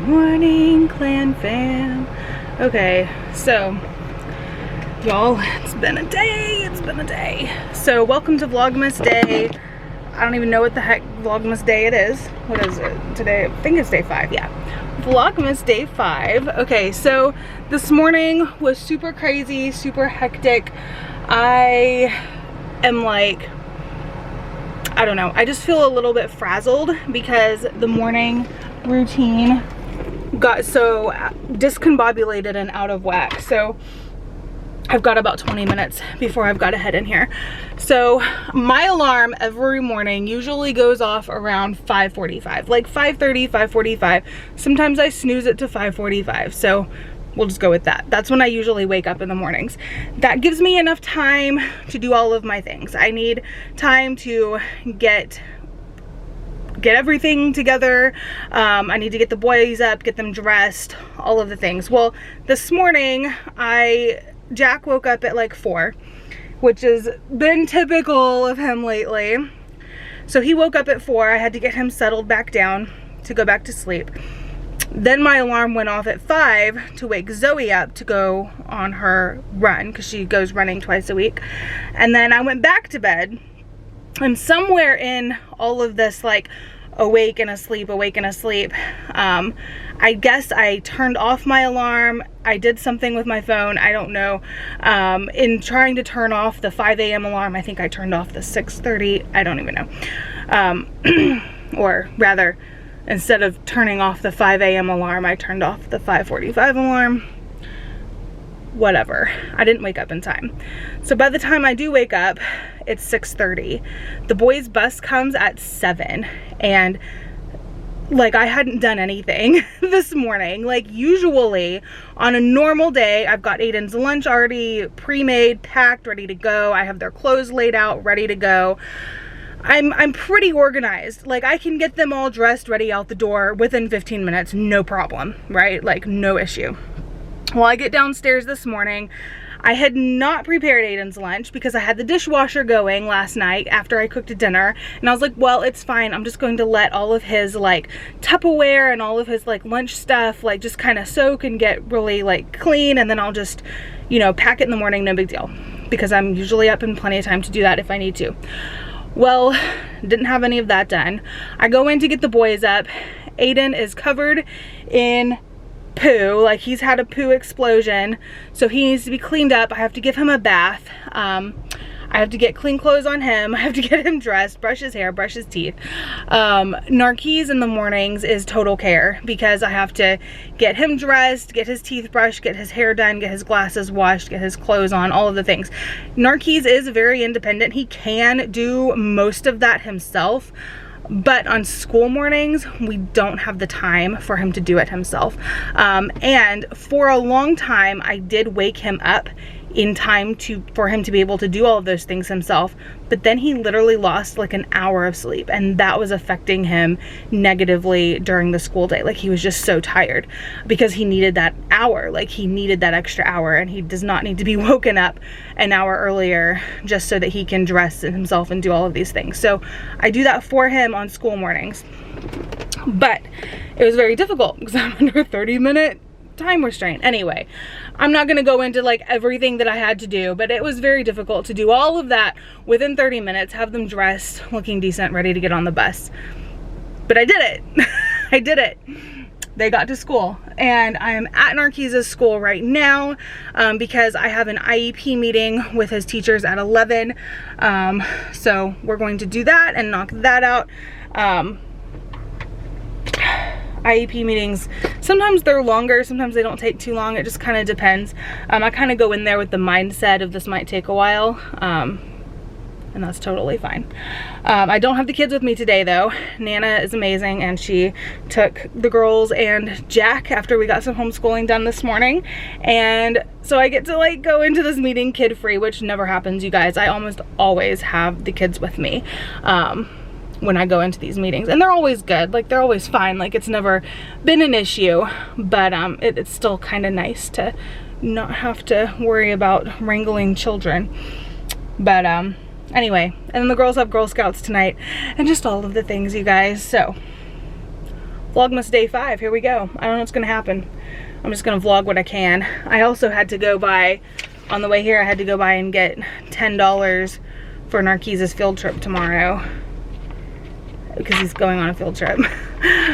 morning, clan fam. Okay, so y'all, it's been a day. So welcome to Vlogmas day. I don't even know what the heck Vlogmas day it is. What is it today? I think it's day 5, yeah. Vlogmas day 5. Okay, so this morning was super crazy, super hectic. I am like, I don't know, I just feel a little bit frazzled because the morning routine got so discombobulated and out of whack. So I've got about 20 minutes before I've got to head in here. So my alarm every morning usually goes off around 5:45, like 5:30, 5:45. Sometimes I snooze it to 5:45. So we'll just go with that. That's when I usually wake up in the mornings. That gives me enough time to do all of my things. I need time to get everything together. I need to get the boys up, get them dressed, all of the things. Well, this morning Jack woke up at like 4, which has been typical of him lately. So he woke up at 4. I had to get him settled back down to go back to sleep. Then my alarm went off at 5 to wake Zoe up to go on her run, because she goes running twice a week. And then I went back to bed, and somewhere in all of this, like, awake and asleep, I guess I turned off my alarm. I did something with my phone, I don't know. In trying to turn off the 5 a.m. alarm, I think I turned off the 6:30, I don't even know. Or rather, instead of turning off the 5 a.m. alarm, I turned off the 5:45 alarm. Whatever, I didn't wake up in time. So by the time I do wake up, it's 6:30. The boys' bus comes at 7, and like, I hadn't done anything this morning. Like, usually on a normal day, I've got Aiden's lunch already pre-made, packed, ready to go. I have their clothes laid out, ready to go. I'm pretty organized. Like, I can get them all dressed, ready out the door within 15 minutes, no problem, right? Like, no issue. Well, I get downstairs this morning. I had not prepared Aiden's lunch because I had the dishwasher going last night after I cooked dinner, and I was like, well, it's fine. I'm just going to let all of his like Tupperware and all of his like lunch stuff like just kind of soak and get really like clean, and then I'll just, you know, pack it in the morning, no big deal, because I'm usually up in plenty of time to do that if I need to. Well, didn't have any of that done. I go in to get the boys up. Aiden is covered in poo, like he's had a poo explosion, so he needs to be cleaned up. I have to give him a bath. I have to get clean clothes on him. I have to get him dressed, brush his hair, brush his teeth. Narkeez in the mornings is total care, because I have to get him dressed, get his teeth brushed, get his hair done, get his glasses washed, get his clothes on, all of the things. Narkeez is very independent. He can do most of that himself. But on school mornings, we don't have the time for him to do it himself. And for a long time, I did wake him up in time for him to be able to do all of those things himself. But then he literally lost like an hour of sleep, and that was affecting him negatively during the school day. Like, he was just so tired because he needed that hour. Like, he needed that extra hour, and he does not need to be woken up an hour earlier just so that he can dress himself and do all of these things. So I do that for him on school mornings. But it was very difficult because I'm under a 30-minute time restraint. Anyway, I'm not going to go into like everything that I had to do, but it was very difficult to do all of that within 30 minutes, have them dressed, looking decent, ready to get on the bus. But I did it. I did it. They got to school, and I am at Narkeez's school right now because I have an IEP meeting with his teachers at 11. So we're going to do that and knock that out. IEP meetings, sometimes they're longer, sometimes they don't take too long. It just kind of depends. I kind of go in there with the mindset of this might take a while, and that's totally fine. I don't have the kids with me today though. Nana is amazing, and she took the girls and Jack after we got some homeschooling done this morning, and so I get to like go into this meeting kid-free, which never happens, you guys. I almost always have the kids with me when I go into these meetings, and they're always good. Like, they're always fine. Like, it's never been an issue, but it's still kind of nice to not have to worry about wrangling children. But anyway, and then the girls have Girl Scouts tonight, and just all of the things, you guys. So Vlogmas day 5, here we go. I don't know what's gonna happen. I'm just gonna vlog what I can. I also had to go by, on the way here, I had to go by and get $10 for Narkeez's field trip tomorrow, because he's going on a field trip.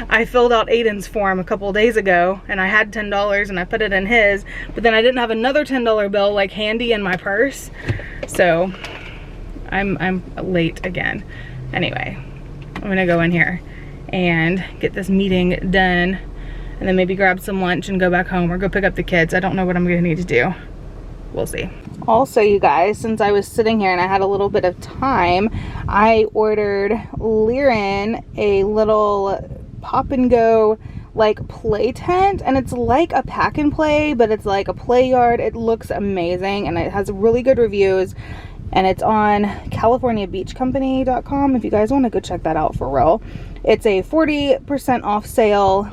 I filled out Aiden's form a couple of days ago, and I had $10 and I put it in his, but then I didn't have another $10 bill like handy in my purse, so I'm late again. Anyway, I'm gonna go in here and get this meeting done, and then maybe grab some lunch and go back home or go pick up the kids. I don't know what I'm gonna need to do. We'll see. Also, you guys, since I was sitting here and I had a little bit of time, I ordered Liren a little pop and go like play tent, and it's like a pack and play, but it's like a play yard. It looks amazing and it has really good reviews, and it's on CaliforniaBeachCompany.com if you guys want to go check that out for real. It's a 40% off sale.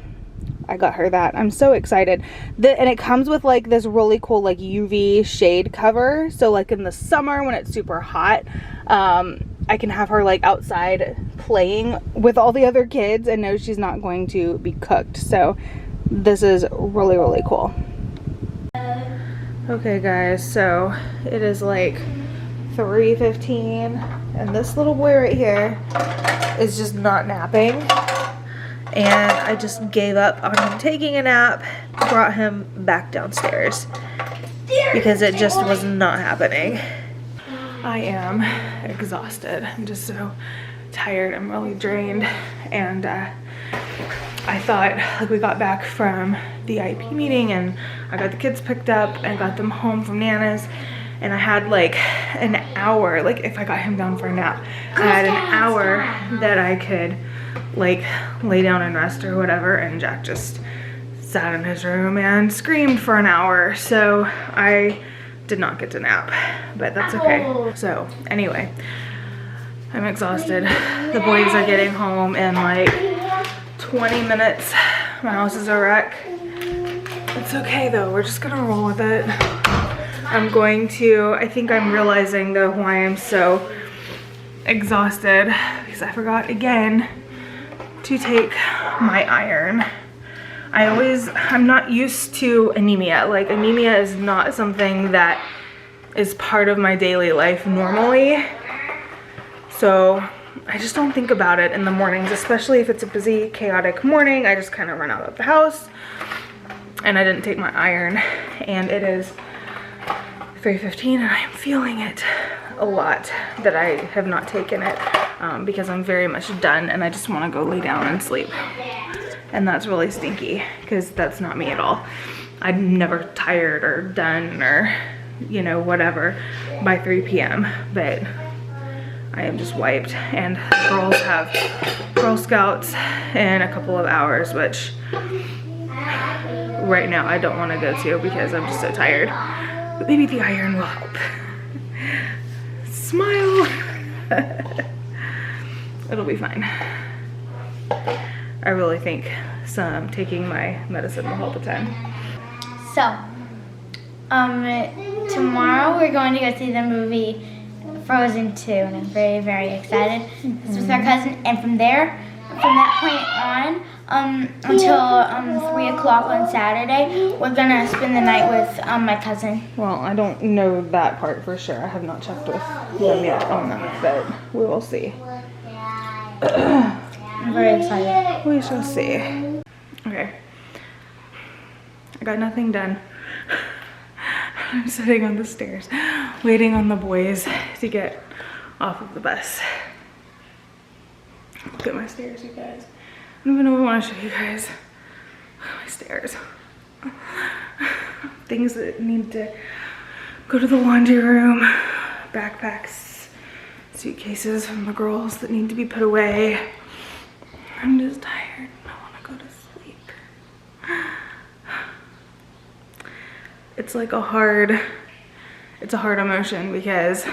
I got her that. I'm so excited. And it comes with like this really cool like UV shade cover. So like in the summer when it's super hot, I can have her like outside playing with all the other kids and know she's not going to be cooked. So this is really, really cool. Okay guys, so it is like 3:15 and this little boy right here is just not napping. And I just gave up on him taking a nap, brought him back downstairs because it just was not happening. I am exhausted. I'm just so tired. I'm really drained. And I thought, like, we got back from the IP meeting and I got the kids picked up and got them home from Nana's, and I had like an hour, like if I got him down for a nap, I had an hour that I could like lay down and rest or whatever, and Jack just sat in his room and screamed for an hour, so I did not get to nap, but that's okay. So anyway, I'm exhausted. The boys are getting home in like 20 minutes. My house is a wreck. It's okay though, we're just gonna roll with it. I think I'm realizing though why I'm so exhausted, because I forgot again to take my iron. I'm not used to anemia. Like, anemia is not something that is part of my daily life normally. So I just don't think about it in the mornings, especially if it's a busy, chaotic morning. I just kind of run out of the house, and I didn't take my iron, and it is 3:15 and I am feeling it a lot that I have not taken it because I'm very much done and I just want to go lay down and sleep. And that's really stinky because that's not me at all. I'm never tired or done or, you know, whatever by 3 p.m. but I am just wiped. And the girls have Girl Scouts in a couple of hours, which right now I don't want to go to because I'm just so tired. But maybe the iron will help. Smile. It'll be fine. I really think taking my medicine will help a ton. So, tomorrow we're going to go see the movie Frozen 2, and I'm very, very excited. It's with our cousin, and from that point on, until 3 o'clock on Saturday, we're gonna spend the night with my cousin. Well, I don't know that part for sure. I have not checked with them yet on that, but we will see. I'm very excited. We shall see. Okay. I got nothing done. I'm sitting on the stairs, waiting on the boys to get off of the bus. Look at my stairs, you guys. I don't even know if I want to show you guys my stairs. Things that need to go to the laundry room, backpacks, suitcases from the girls that need to be put away. I'm just tired. I want to go to sleep. It's like it's a hard emotion because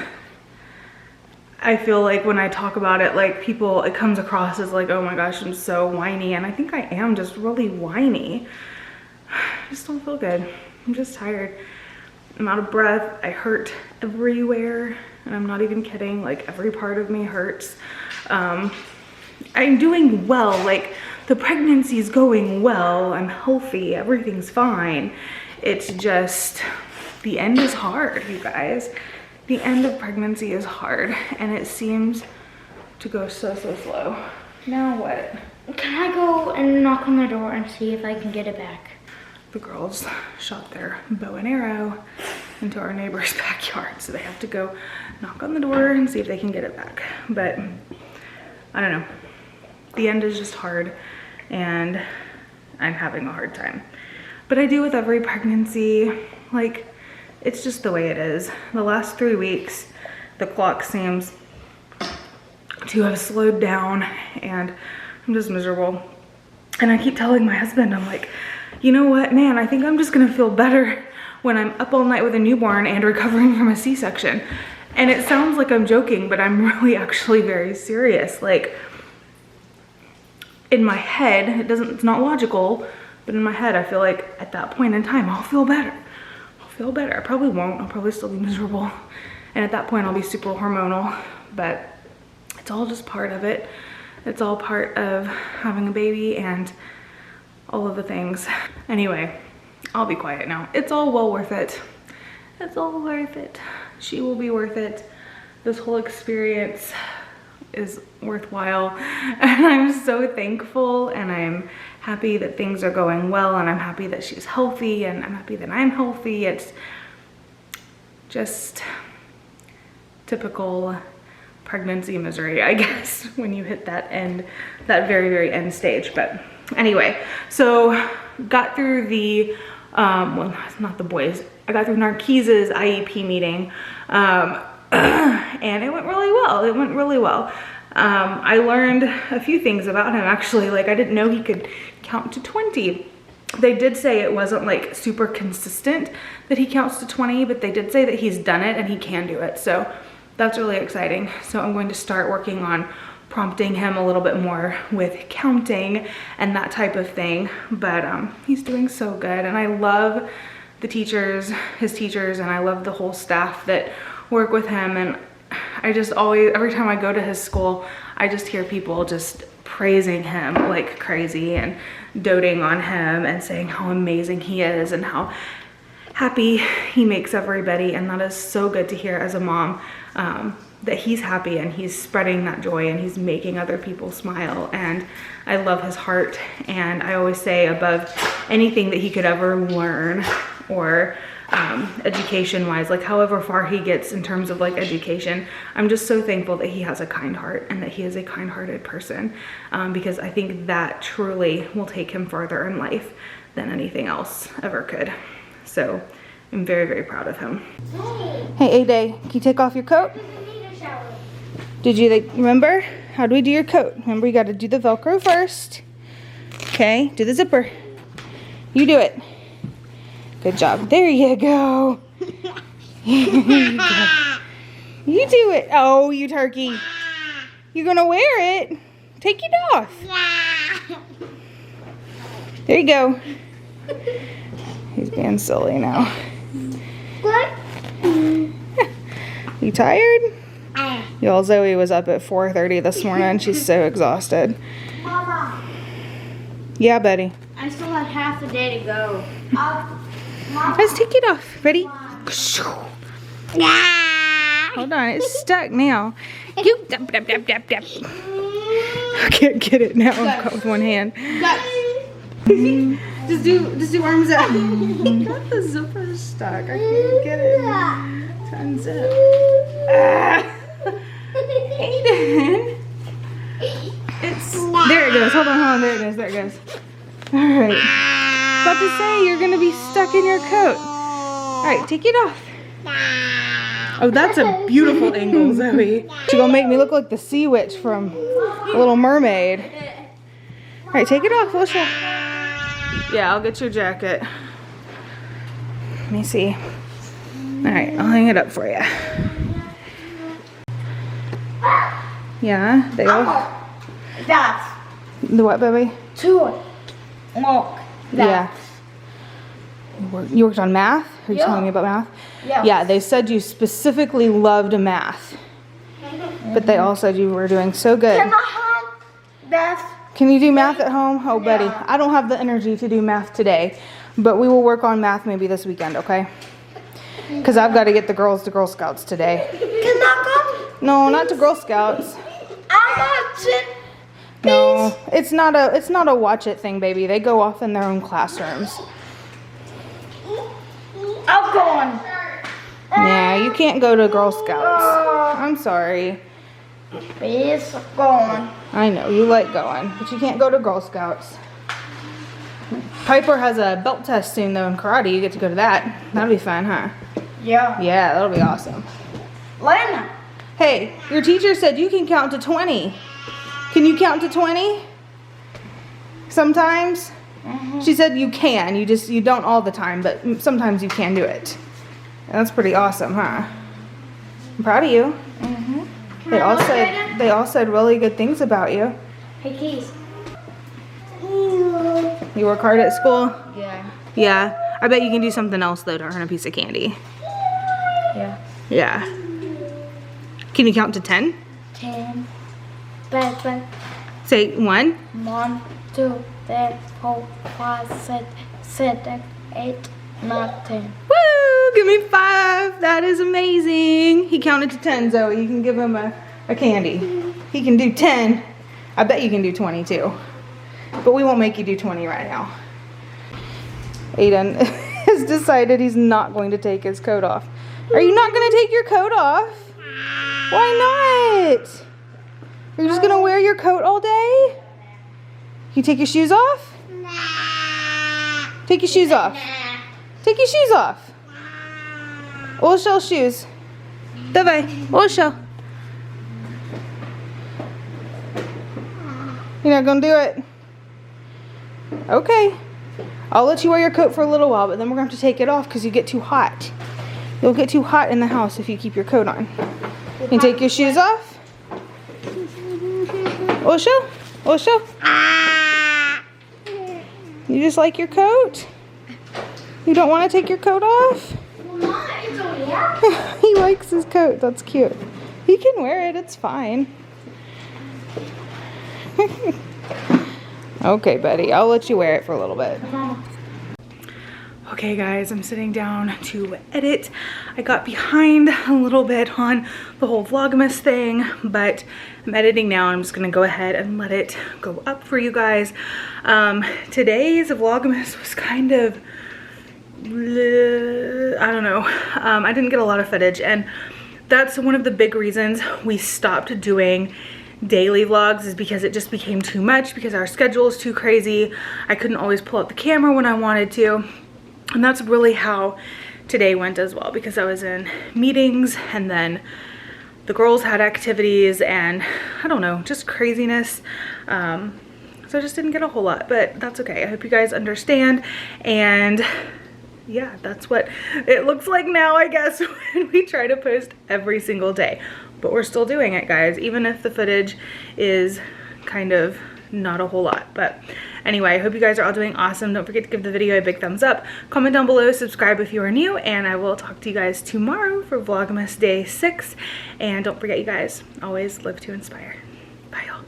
I feel like when I talk about it, like it comes across as like, oh my gosh, I'm so whiny. And I think I am just really whiny. I just don't feel good. I'm just tired. I'm out of breath. I hurt everywhere. And I'm not even kidding. Like, every part of me hurts. I'm doing well. Like, the pregnancy is going well. I'm healthy, everything's fine. It's just, the end is hard, you guys. The end of pregnancy is hard, and it seems to go so slow. Now what? Can I go and knock on the door and see if I can get it back? The girls shot their bow and arrow into our neighbor's backyard, so they have to go knock on the door and see if they can get it back. But I don't know. The end is just hard, and I'm having a hard time. But I do with every pregnancy. Like, it's just the way it is. The last 3 weeks, the clock seems to have slowed down, and I'm just miserable. And I keep telling my husband, I'm like, you know what, man, I think I'm just gonna feel better when I'm up all night with a newborn and recovering from a C-section. And it sounds like I'm joking, but I'm really actually very serious. Like, in my head, it's not logical, but in my head, I feel like at that point in time, I'll feel better. I'll feel better. I probably won't. I'll probably still be miserable. And at that point, I'll be super hormonal, but it's all just part of it. It's all part of having a baby and all of the things. Anyway, I'll be quiet now. It's all well worth it. It's all worth it. She will be worth it. This whole experience is worthwhile, and I'm so thankful, and I'm happy that things are going well, and I'm happy that she's healthy, and I'm happy that I'm healthy. It's just typical pregnancy misery, I guess, when you hit that end, that very end stage. But anyway, so got through the well, not the boys, I got through Narkeez's IEP meeting, and it went really well. It went really well. I learned a few things about him, actually. Like, I didn't know he could count to 20. They did say it wasn't like super consistent that he counts to 20, but they did say that he's done it and he can do it. So that's really exciting. So I'm going to start working on prompting him a little bit more with counting and that type of thing. But he's doing so good, and I love the teachers, his teachers, and I love the whole staff that work with him. And I just always, every time I go to his school, I just hear people just praising him like crazy and doting on him and saying how amazing he is and how happy he makes everybody. And that is so good to hear as a mom, that he's happy and he's spreading that joy and he's making other people smile. And I love his heart. And I always say, above anything that he could ever learn or education wise, like however far he gets in terms of like education, I'm just so thankful that he has a kind heart and that he is a kind-hearted person, because I think that truly will take him further in life than anything else ever could. So I'm very proud of him. Hey, A-Day, can you take off your coat? Did you remember? How do we do your coat? Remember, you got to do the Velcro first. Okay, do the zipper. You do it. Good job. There you go. You do it. Oh, you turkey. You're going to wear it. Take it off. There you go. He's being silly now. What? You tired? Y'all, Zoe was up at 4:30 this morning. She's so exhausted. Mama. Yeah, buddy. I still have half a day to go. Let's take it off. Ready? Hold on, it's stuck now. You dap. I can't get it now. I've got with one hand. Just do arms up. Got the zipper stuck. I can't get it. Unzip. Aiden. There it goes. Hold on. There it goes. All right. About to say, you're gonna be stuck in your coat. All right, take it off. Oh, that's a beautiful angle, Zoe. She's gonna make me look like the sea witch from Little Mermaid. All right, take it off. We'll show. Yeah, I'll get your jacket. Let me see. All right, I'll hang it up for you. Yeah, they all. That's The what, baby? two. Look. Yeah. You worked on math? Are you telling me about math? Yeah. Yeah, they said you specifically loved math. But they all said you were doing so good. Can I have Beth Can you do math at home? Oh, buddy, I don't have the energy to do math today, but we will work on math maybe this weekend, okay? Because I've got to get the girls to Girl Scouts today. Can I go? No, not to Girl Scouts. I'm watching. No, it's not a watch it thing, baby. They go off in their own classrooms. I'm going. Yeah, you can't go to Girl Scouts. I'm sorry. Please going. I know, you like going, but you can't go to Girl Scouts. Piper has a belt test soon, though, in karate. You get to go to that. That'll be fun, huh? Yeah. Yeah, that'll be awesome. Lena. Hey, your teacher said you can count to 20. Can you count to 20? Sometimes? She said you can. You don't all the time, but sometimes you can do it. That's pretty awesome, huh? I'm proud of you. They all said really good things about you. Hey, Keys. You work hard at school? Yeah. Yeah. I bet you can do something else, though, to earn a piece of candy. Yeah. Yeah. Can you count to 10? 10. But. Say 1. 1, 2, 3, 4, 5, 6, 7, 8, 9, 10. Woo! Give me 5. That is amazing. He counted to 10, Zoe. You can give him a candy. He can do 10. I bet you can do 20 too. But we won't make you do 20 right now. Aiden has decided he's not going to take his coat off. Are you not going to take your coat off? Why not? You're just going to wear your coat all day? You take your shoes off? Take your shoes off. Take your shoes off. Oshel shoes. Dawaj, Oshel. You're not going to do it? Okay. I'll let you wear your coat for a little while, but then we're going to have to take it off because you get too hot. You'll get too hot in the house if you keep your coat on. You take your shoes off? Oshel? Oshel? You just like your coat? You don't want to take your coat off? He likes his coat. That's cute. He can wear it. It's fine. Okay, buddy. I'll let you wear it for a little bit. Okay, guys. I'm sitting down to edit. I got behind a little bit on the whole Vlogmas thing, but I'm editing now. I'm just going to go ahead and let it go up for you guys. Today's Vlogmas was kind of... I don't know. I didn't get a lot of footage, and that's one of the big reasons we stopped doing daily vlogs, is because it just became too much because our schedule is too crazy. I couldn't always pull out the camera when I wanted to, and that's really how today went as well, because I was in meetings and then the girls had activities and I don't know, just craziness. So I just didn't get a whole lot, but that's okay. I hope you guys understand. And yeah, that's what it looks like now, I guess, when we try to post every single day. But we're still doing it, guys, even if the footage is kind of not a whole lot. But anyway, I hope you guys are all doing awesome. Don't forget to give the video a big thumbs up, comment down below, subscribe if you are new, and I will talk to you guys tomorrow for Vlogmas Day 6. And don't forget, you guys, always live to inspire. Bye, y'all.